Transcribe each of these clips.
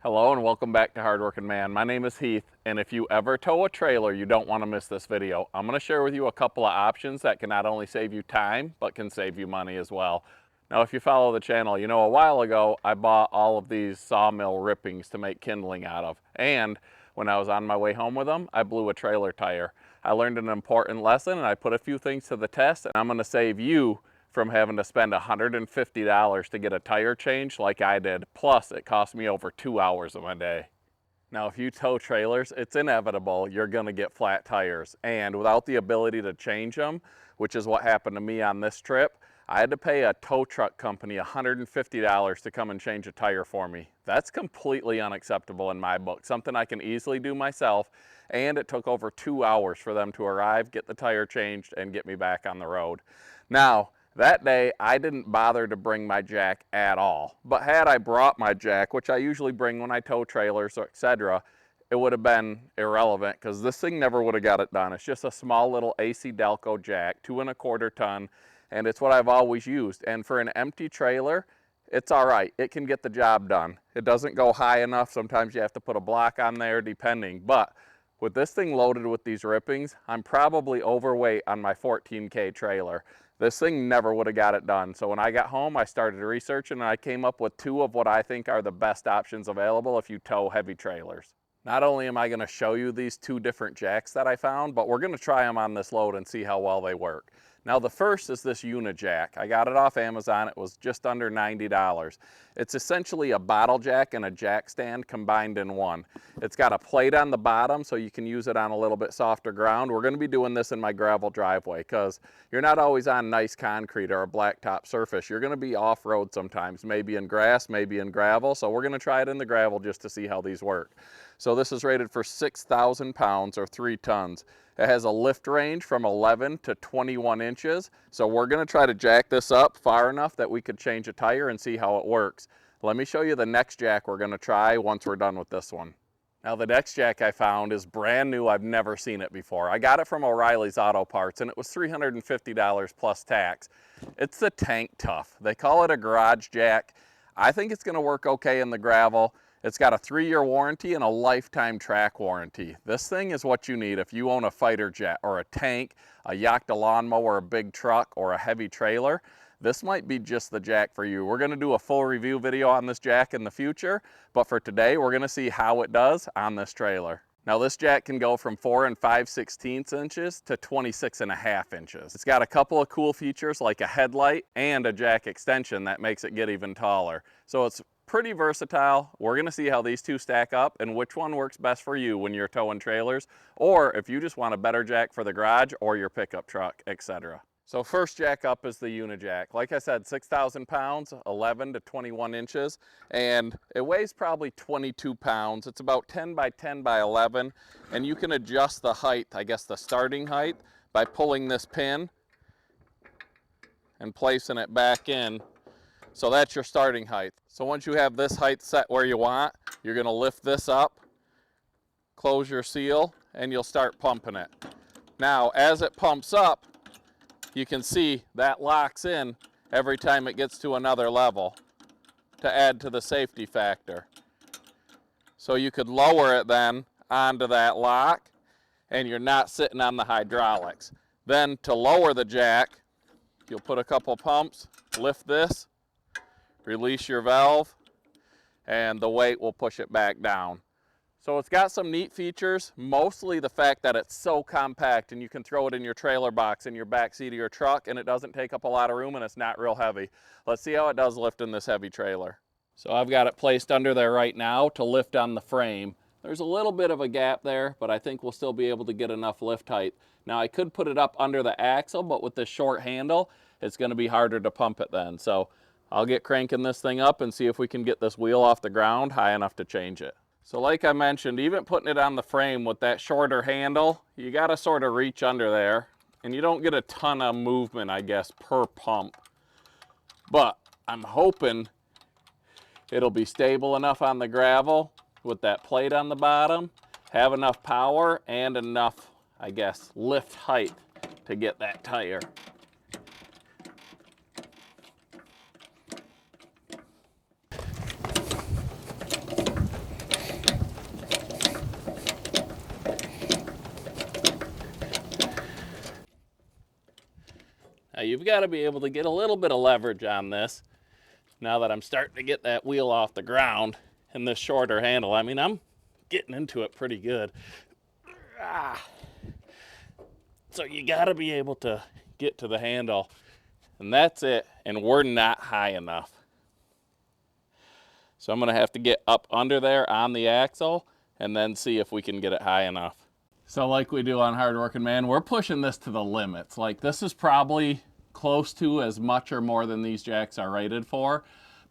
Hello and welcome back to Hardworking Man. My name is Heath, and if you ever tow a trailer, you don't want to miss this video. I'm going to share with you a couple of options that can not only save you time, but can save you money as well. Now, if you follow the channel, you know a while ago I bought all of these sawmill rippings to make kindling out of, and when I was on my way home with them, I blew a trailer tire. I learned an important lesson and I put a few things to the test, and I'm going to save you from having to spend $150 to get a tire change like I did. Plus, it cost me over 2 hours of my day. Now, if you tow trailers, it's inevitable you're gonna get flat tires. And without the ability to change them, which is what happened to me on this trip, I had to pay a tow truck company $150 to come and change a tire for me. That's completely unacceptable in my book, something I can easily do myself, and it took over 2 hours for them to arrive, get the tire changed, and get me back on the road. Now, that day, I didn't bother to bring my jack at all, but had I brought my jack, which I usually bring when I tow trailers, etc., it would have been irrelevant because this thing never would have got it done. It's just a small little AC Delco jack, 2 1/4 ton, and it's what I've always used. And for an empty trailer, it's all right. It can get the job done. It doesn't go high enough. Sometimes you have to put a block on there depending, but with this thing loaded with these rippings, I'm probably overweight on my 14K trailer. This thing never would have got it done. So when I got home, I started researching and I came up with 2 of what I think are the best options available if you tow heavy trailers. Not only am I going to show you these 2 different jacks that I found, but we're going to try them on this load and see how well they work. Now the first is this Unijack. I got it off Amazon. It was just under $90. It's essentially a bottle jack and a jack stand combined in one. It's got a plate on the bottom so you can use it on a little bit softer ground. We're going to be doing this in my gravel driveway because you're not always on nice concrete or a blacktop surface. You're going to be off-road sometimes, maybe in grass, maybe in gravel. So we're going to try it in the gravel just to see how these work. So this is rated for 6,000 pounds or 3 tons. It has a lift range from 11 to 21 inches. So we're going to try to jack this up far enough that we could change a tire and see how it works. Let me show you the next jack we're going to try once we're done with this one. Now the next jack I found is brand new. I've never seen it before. I got it from O'Reilly's Auto Parts and it was $350 plus tax. It's the Tank Tough. They call it a garage jack. I think it's going to work okay in the gravel. It's got a 3-year warranty and a lifetime track warranty. This thing is what you need if you own a fighter jet or a tank, a yacht, a lawnmower, a big truck, or a heavy trailer. This might be just the jack for you. We're going to do a full review video on this jack in the future, but for today, we're going to see how it does on this trailer. Now this jack can go from 4 5/16 inches to 26.5 inches. It's got a couple of cool features like a headlight and a jack extension that makes it get even taller. So it's pretty versatile. We're going to see how these 2 stack up and which one works best for you when you're towing trailers, or if you just want a better jack for the garage or your pickup truck, etc. So first jack up is the Unijack. Like I said, 6,000 pounds, 11 to 21 inches, and it weighs probably 22 pounds. It's about 10 by 10 by 11, and you can adjust the height, I guess the starting height, by pulling this pin and placing it back in. So that's your starting height. So once you have this height set where you want, you're going to lift this up, close your seal, and you'll start pumping it. Now, as it pumps up, you can see that locks in every time it gets to another level to add to the safety factor. So you could lower it then onto that lock, and you're not sitting on the hydraulics. Then to lower the jack, you'll put a couple pumps, lift this, release your valve, and the weight will push it back down. So it's got some neat features, mostly the fact that it's so compact and you can throw it in your trailer box in your back seat of your truck and it doesn't take up a lot of room and it's not real heavy. Let's see how it does lifting this heavy trailer. So I've got it placed under there right now to lift on the frame. There's a little bit of a gap there, but I think we'll still be able to get enough lift height. Now I could put it up under the axle, but with this short handle, it's going to be harder to pump it then. So I'll get cranking this thing up and see if we can get this wheel off the ground high enough to change it. So like I mentioned, even putting it on the frame with that shorter handle, you got to sort of reach under there, and you don't get a ton of movement, I guess, per pump. But I'm hoping it'll be stable enough on the gravel with that plate on the bottom, have enough power and enough, I guess, lift height to get that tire. Now you've got to be able to get a little bit of leverage on this. Now that I'm starting to get that wheel off the ground and this shorter handle, I mean, I'm getting into it pretty good. So you got to be able to get to the handle, and that's it, and we're not high enough. So I'm going to have to get up under there on the axle and then see if we can get it high enough. So like we do on Hard Working Man, we're pushing this to the limits. Like, this is probably close to as much or more than these jacks are rated for,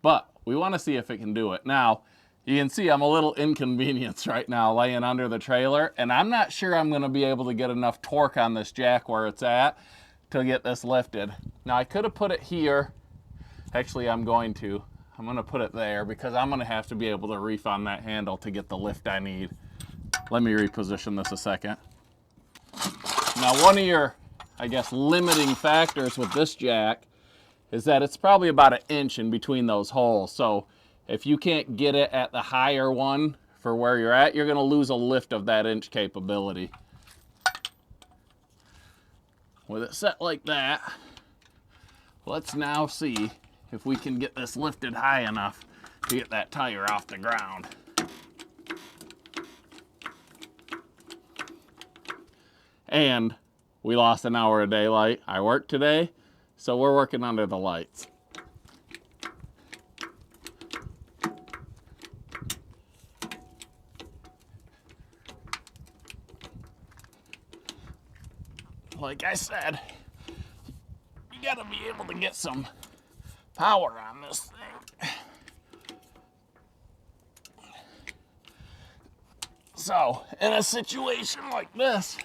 but we want to see if it can do it. Now, you can see I'm a little inconvenienced right now laying under the trailer, and I'm not sure I'm going to be able to get enough torque on this jack where it's at to get this lifted. Now, I could have put it here. Actually, I'm going to put it there because I'm going to have to be able to reef on that handle to get the lift I need. Let me reposition this a second. Now, one of your, I guess, limiting factors with this jack is that it's probably about 1 inch in between those holes. So if you can't get it at the higher one for where you're at, you're going to lose a lift of that inch capability. With it set like that, let's now see if we can get this lifted high enough to get that tire off the ground. And we lost an hour of daylight. I worked today, so we're working under the lights. Like I said, you gotta be able to get some power on this thing. So, in a situation like this,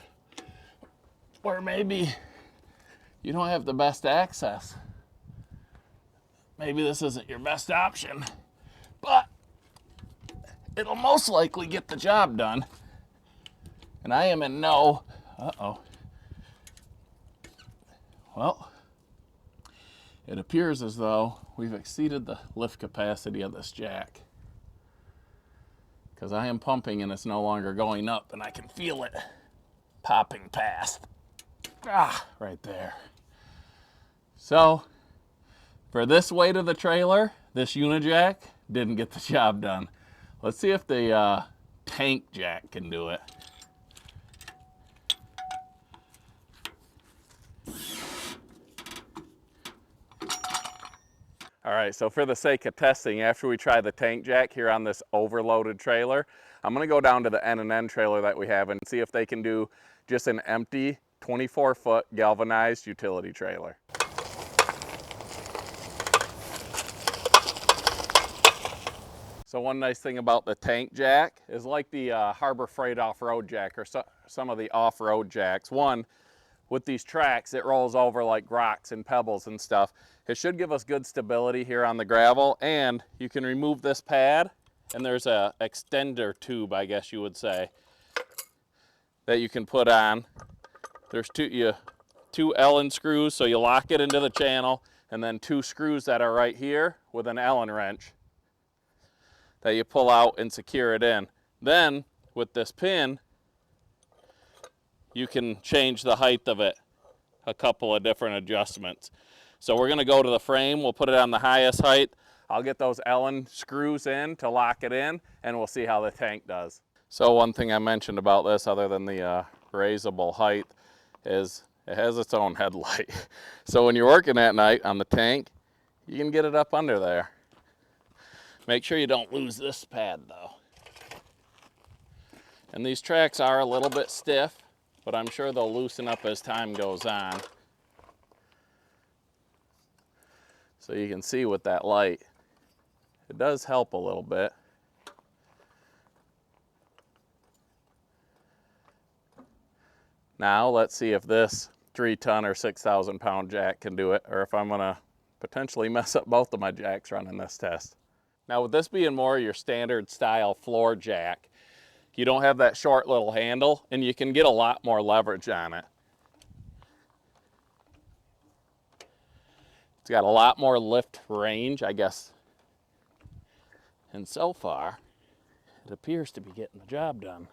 where maybe you don't have the best access, maybe this isn't your best option, but it'll most likely get the job done. And I am in no, well, it appears as though we've exceeded the lift capacity of this jack, because I am pumping and it's no longer going up, and I can feel it popping past. Right there. So, for this weight of the trailer, this Unijack didn't get the job done. Let's see if the tank jack can do it. All right, so for the sake of testing, after we try the tank jack here on this overloaded trailer, I'm gonna go down to the N&N trailer that we have and see if they can do just an empty 24-foot galvanized utility trailer. So one nice thing about the tank jack is, like the Harbor Freight off-road jack or some of the off-road jacks, one, with these tracks, it rolls over like rocks and pebbles and stuff. It should give us good stability here on the gravel, and you can remove this pad, and there's a extender tube, I guess you would say, that you can put on. There's two Allen screws, so you lock it into the channel, and then 2 screws that are right here with an Allen wrench that you pull out and secure it in. Then, with this pin, you can change the height of it, a couple of different adjustments. So we're gonna go to the frame, we'll put it on the highest height. I'll get those Allen screws in to lock it in, and we'll see how the tank does. So one thing I mentioned about this, other than the raisable height, is it has its own headlight. So when you're working at night on the tank, you can get it up under there. Make sure you don't lose this pad though. And these tracks are a little bit stiff, but I'm sure they'll loosen up as time goes on. So you can see with that light, it does help a little bit. Now let's see if this 3-ton or 6,000-pound jack can do it, or if I'm gonna potentially mess up both of my jacks running this test. Now with this being more your standard style floor jack, you don't have that short little handle, and you can get a lot more leverage on it. It's got a lot more lift range, I guess. And so far, it appears to be getting the job done.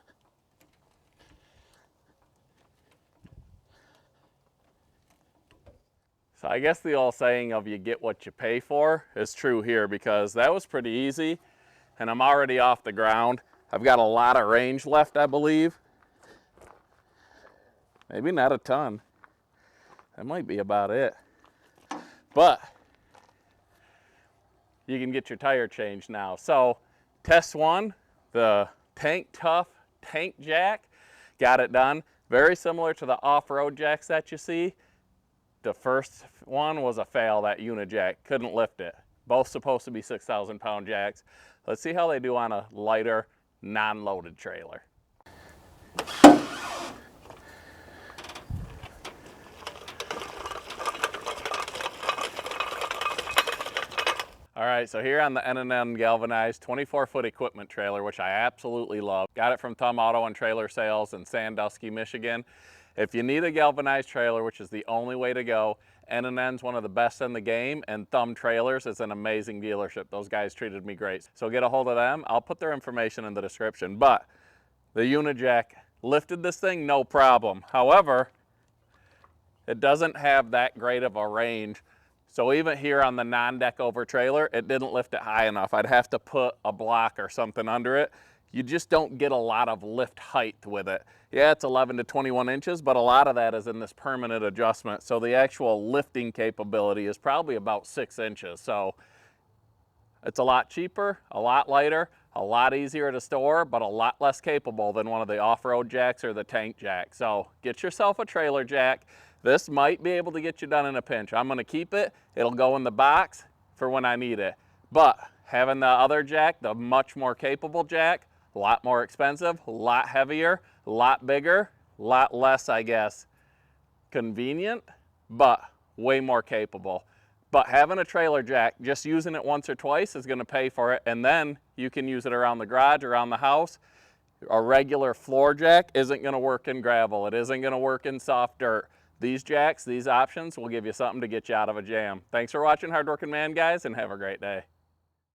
So I guess the old saying of you get what you pay for is true here, because that was pretty easy and I'm already off the ground. I've got a lot of range left, I believe. Maybe not a ton. That might be about it. But you can get your tire changed now. So test one, the Tank Tough tank jack, got it done. Very similar to the off-road jacks that you see. The first one was a fail, that Unijack, couldn't lift it. Both supposed to be 6,000 pound jacks. Let's see how they do on a lighter, non-loaded trailer. All right, so here on the N&N galvanized 24-foot equipment trailer, which I absolutely love. Got it from Thumb Auto and Trailer Sales in Sandusky, Michigan. If you need a galvanized trailer, which is the only way to go, N&N's one of the best in the game, and Thumb Trailers is an amazing dealership. Those guys treated me great. So get a hold of them. I'll put their information in the description. But the Unijack lifted this thing no problem. However, it doesn't have that great of a range. So even here on the non-deck over trailer, it didn't lift it high enough. I'd have to put a block or something under it. You just don't get a lot of lift height with it. Yeah, it's 11 to 21 inches, but a lot of that is in this permanent adjustment. So the actual lifting capability is probably about 6 inches. So it's a lot cheaper, a lot lighter, a lot easier to store, but a lot less capable than one of the off-road jacks or the tank jack. So get yourself a trailer jack. This might be able to get you done in a pinch. I'm gonna keep it. It'll go in the box for when I need it. But having the other jack, the much more capable jack, a lot more expensive, a lot heavier, a lot bigger, a lot less, I guess, convenient, but way more capable. But having a trailer jack, just using it once or twice is gonna pay for it, and then you can use it around the garage, around the house. A regular floor jack isn't gonna work in gravel. It isn't gonna work in soft dirt. These jacks, these options will give you something to get you out of a jam. Thanks for watching Hardworking Man, guys, and have a great day.